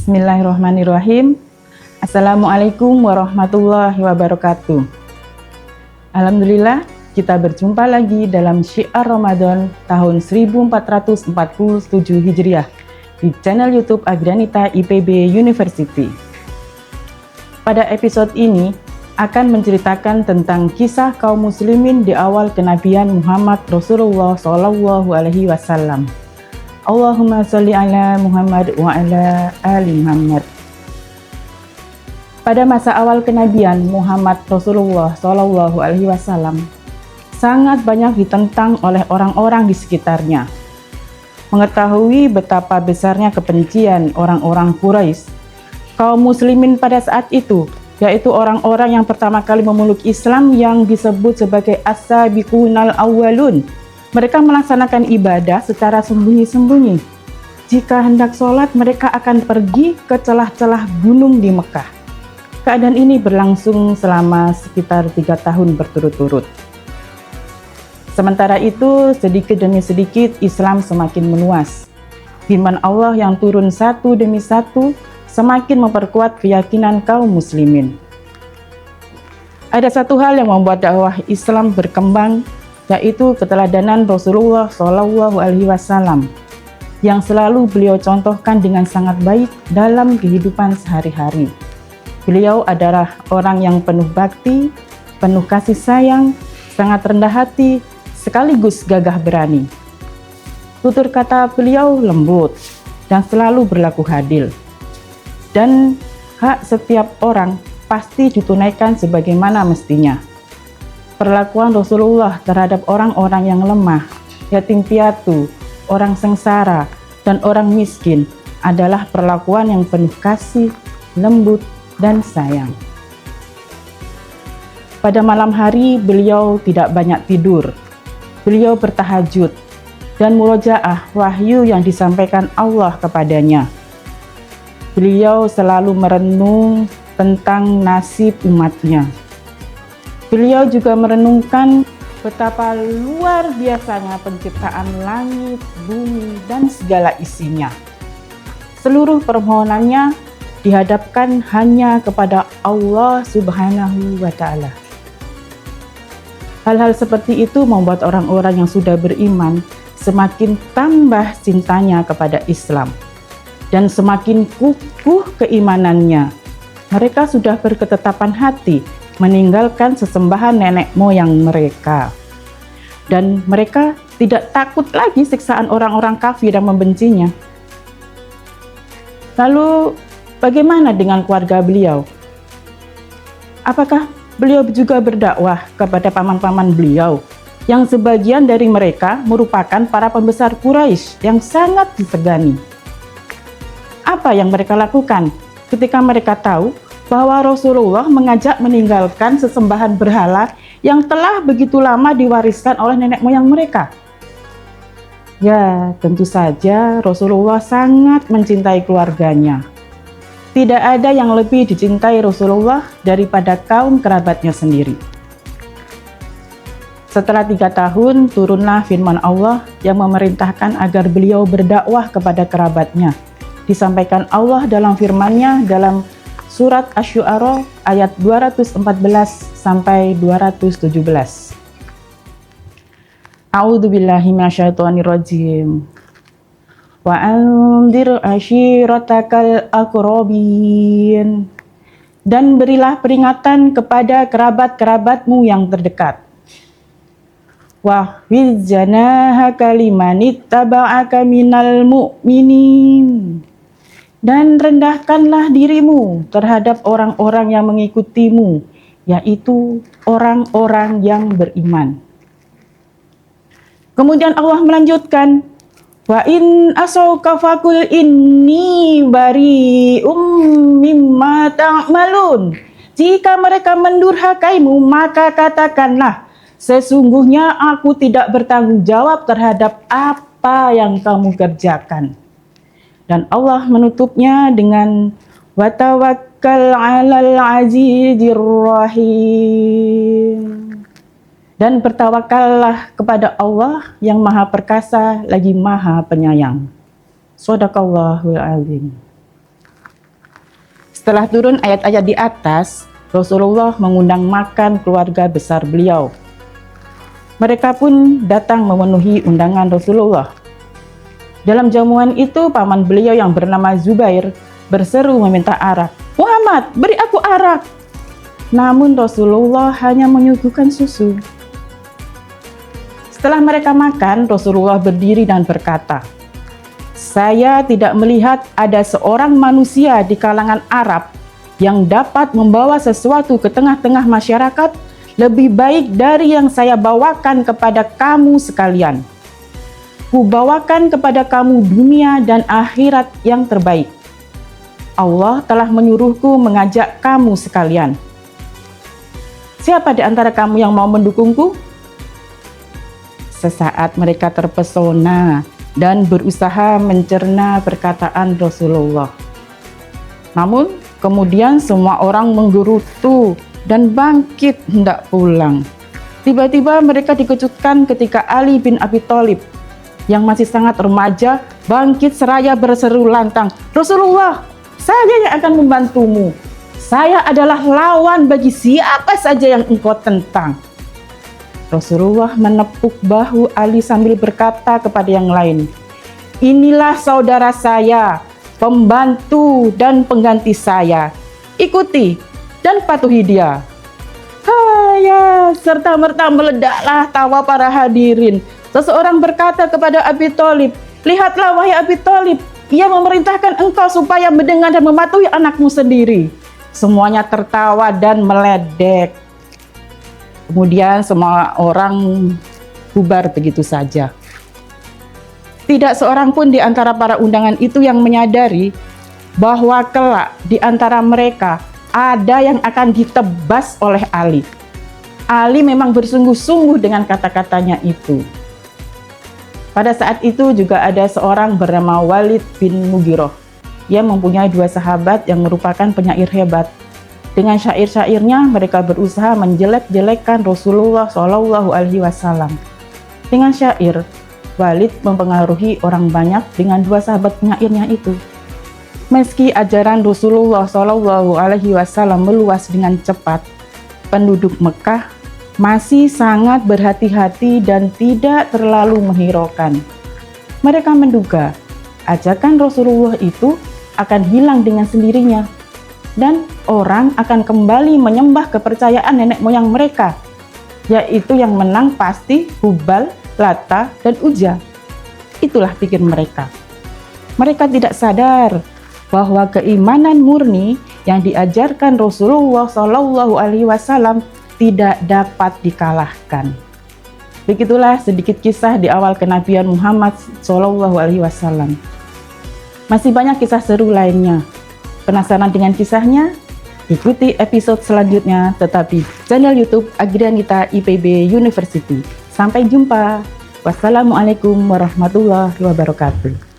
Bismillahirrahmanirrahim. Assalamualaikum warahmatullahi wabarakatuh. Alhamdulillah, kita berjumpa lagi dalam Syiar Ramadan tahun 1447 Hijriah di channel YouTube Agranita IPB University. Pada episode ini akan menceritakan tentang kisah kaum muslimin di awal kenabian Muhammad Rasulullah SAW. Allahumma sholli ala Muhammad wa ala ali Muhammad. Pada masa awal kenabian Muhammad Rasulullah SAW, sangat banyak ditentang oleh orang-orang di sekitarnya. Mengetahui betapa besarnya kebencian orang-orang Quraisy, kaum muslimin pada saat itu, yaitu orang-orang yang pertama kali memeluk Islam yang disebut sebagai as-sabiqunal awwalun, mereka melaksanakan ibadah secara sembunyi-sembunyi. Jika hendak sholat, mereka akan pergi ke celah-celah gunung di Mekah. Keadaan ini berlangsung selama sekitar 3 tahun berturut-turut. Sementara itu, sedikit demi sedikit Islam semakin meluas. Firman Allah yang turun satu demi satu semakin memperkuat keyakinan kaum muslimin. Ada satu hal yang membuat dakwah Islam berkembang, yaitu keteladanan Rasulullah SAW yang selalu beliau contohkan dengan sangat baik dalam kehidupan sehari-hari. Beliau adalah orang yang penuh bakti, penuh kasih sayang, sangat rendah hati, sekaligus gagah berani. Tutur kata beliau lembut dan selalu berlaku adil. Dan hak setiap orang pasti ditunaikan sebagaimana mestinya. Perlakuan Rasulullah terhadap orang-orang yang lemah, yatim piatu, orang sengsara, dan orang miskin adalah perlakuan yang penuh kasih, lembut, dan sayang. Pada malam hari beliau tidak banyak tidur. Beliau bertahajud dan murojaah wahyu yang disampaikan Allah kepadanya. Beliau selalu merenung tentang nasib umatnya. Beliau juga merenungkan betapa luar biasanya penciptaan langit, bumi, dan segala isinya. Seluruh permohonannya dihadapkan hanya kepada Allah Subhanahu wa Ta'ala. Hal-hal seperti itu membuat orang-orang yang sudah beriman semakin tambah cintanya kepada Islam dan semakin kukuh keimanannya. Mereka sudah berketetapan hati meninggalkan sesembahan nenek moyang mereka. Dan mereka tidak takut lagi siksaan orang-orang kafir yang membencinya. Lalu, bagaimana dengan keluarga beliau? Apakah beliau juga berdakwah kepada paman-paman beliau, yang sebagian dari mereka merupakan para pembesar Quraisy yang sangat disegani? Apa yang mereka lakukan ketika mereka tahu bahwa Rasulullah mengajak meninggalkan sesembahan berhala yang telah begitu lama diwariskan oleh nenek moyang mereka? Ya, tentu saja Rasulullah sangat mencintai keluarganya. Tidak ada yang lebih dicintai Rasulullah daripada kaum kerabatnya sendiri. Setelah 3 tahun, turunlah firman Allah yang memerintahkan agar beliau berdakwah kepada kerabatnya. Disampaikan Allah dalam firman-Nya dalam Surat Asy-Syu'ara ayat 214 sampai 217. A'udzubillahi minasyaitonirrajim. Wa anzir ashiratakal aqrabin. Dan berilah peringatan kepada kerabat-kerabatmu yang terdekat. Wa hizjanahaka limanittaba'aka minal mu'minin. Dan rendahkanlah dirimu terhadap orang-orang yang mengikutimu, yaitu orang-orang yang beriman. Kemudian Allah melanjutkan, wa in asauka faqul inni bari'um mimma ta'malun. Jika mereka mendurhakaimu, maka katakanlah, sesungguhnya aku tidak bertanggung jawab terhadap apa yang kamu kerjakan. Dan Allah menutupnya dengan wa tawakkal 'alal 'azizir rahim. Dan bertawakallah kepada Allah yang Maha Perkasa lagi Maha Penyayang. Shadaqallahul Azim. Setelah turun ayat-ayat di atas, Rasulullah mengundang makan keluarga besar beliau. Mereka pun datang memenuhi undangan Rasulullah. Dalam jamuan itu, paman beliau yang bernama Zubair berseru meminta arak. "Muhammad, beri aku arak." Namun Rasulullah hanya menyuguhkan susu. Setelah mereka makan, Rasulullah berdiri dan berkata, "Saya tidak melihat ada seorang manusia di kalangan Arab yang dapat membawa sesuatu ke tengah-tengah masyarakat lebih baik dari yang saya bawakan kepada kamu sekalian. Kubawakan kepada kamu dunia dan akhirat yang terbaik. Allah telah menyuruhku mengajak kamu sekalian. Siapa di antara kamu yang mau mendukungku?" Sesaat mereka terpesona dan berusaha mencerna perkataan Rasulullah. Namun kemudian semua orang menggerutu dan bangkit hendak pulang. Tiba-tiba mereka dikejutkan ketika Ali bin Abi Thalib yang masih sangat remaja bangkit seraya berseru lantang, "Rasulullah, saya yang akan membantumu. Saya adalah lawan bagi siapa saja yang engkau tentang." Rasulullah menepuk bahu Ali sambil berkata kepada yang lain, "Inilah saudara saya, pembantu dan pengganti saya. Ikuti dan patuhi dia." Ya, serta-merta meledaklah tawa para hadirin. Seseorang berkata kepada Abi Thalib, "Lihatlah wahai Abi Thalib, ia memerintahkan engkau supaya mendengar dan mematuhi anakmu sendiri." Semuanya tertawa dan meledek. Kemudian semua orang bubar begitu saja. Tidak seorang pun di antara para undangan itu yang menyadari bahwa kelak di antara mereka ada yang akan ditebas oleh Ali. Ali memang bersungguh-sungguh dengan kata-katanya itu. Pada saat itu juga ada seorang bernama Walid bin Mughirah. Ia mempunyai dua sahabat yang merupakan penyair hebat. Dengan syair-syairnya mereka berusaha menjelek-jelekkan Rasulullah SAW. Dengan syair, Walid mempengaruhi orang banyak dengan dua sahabat penyairnya itu. Meski ajaran Rasulullah SAW meluas dengan cepat, penduduk Mekah masih sangat berhati-hati dan tidak terlalu menghiraukan. Mereka menduga ajakan Rasulullah itu akan hilang dengan sendirinya dan orang akan kembali menyembah kepercayaan nenek moyang mereka, yaitu yang menang pasti Hubal, Lata, dan Uzza. Itulah pikir mereka. Mereka tidak sadar bahwa keimanan murni yang diajarkan Rasulullah SAW tidak dapat dikalahkan. Begitulah sedikit kisah di awal kenabian Muhammad SAW. Masih banyak kisah seru lainnya. Penasaran dengan kisahnya? Ikuti episode selanjutnya tetap di channel YouTube Agrianita IPB University. Sampai jumpa. Wassalamualaikum warahmatullahi wabarakatuh.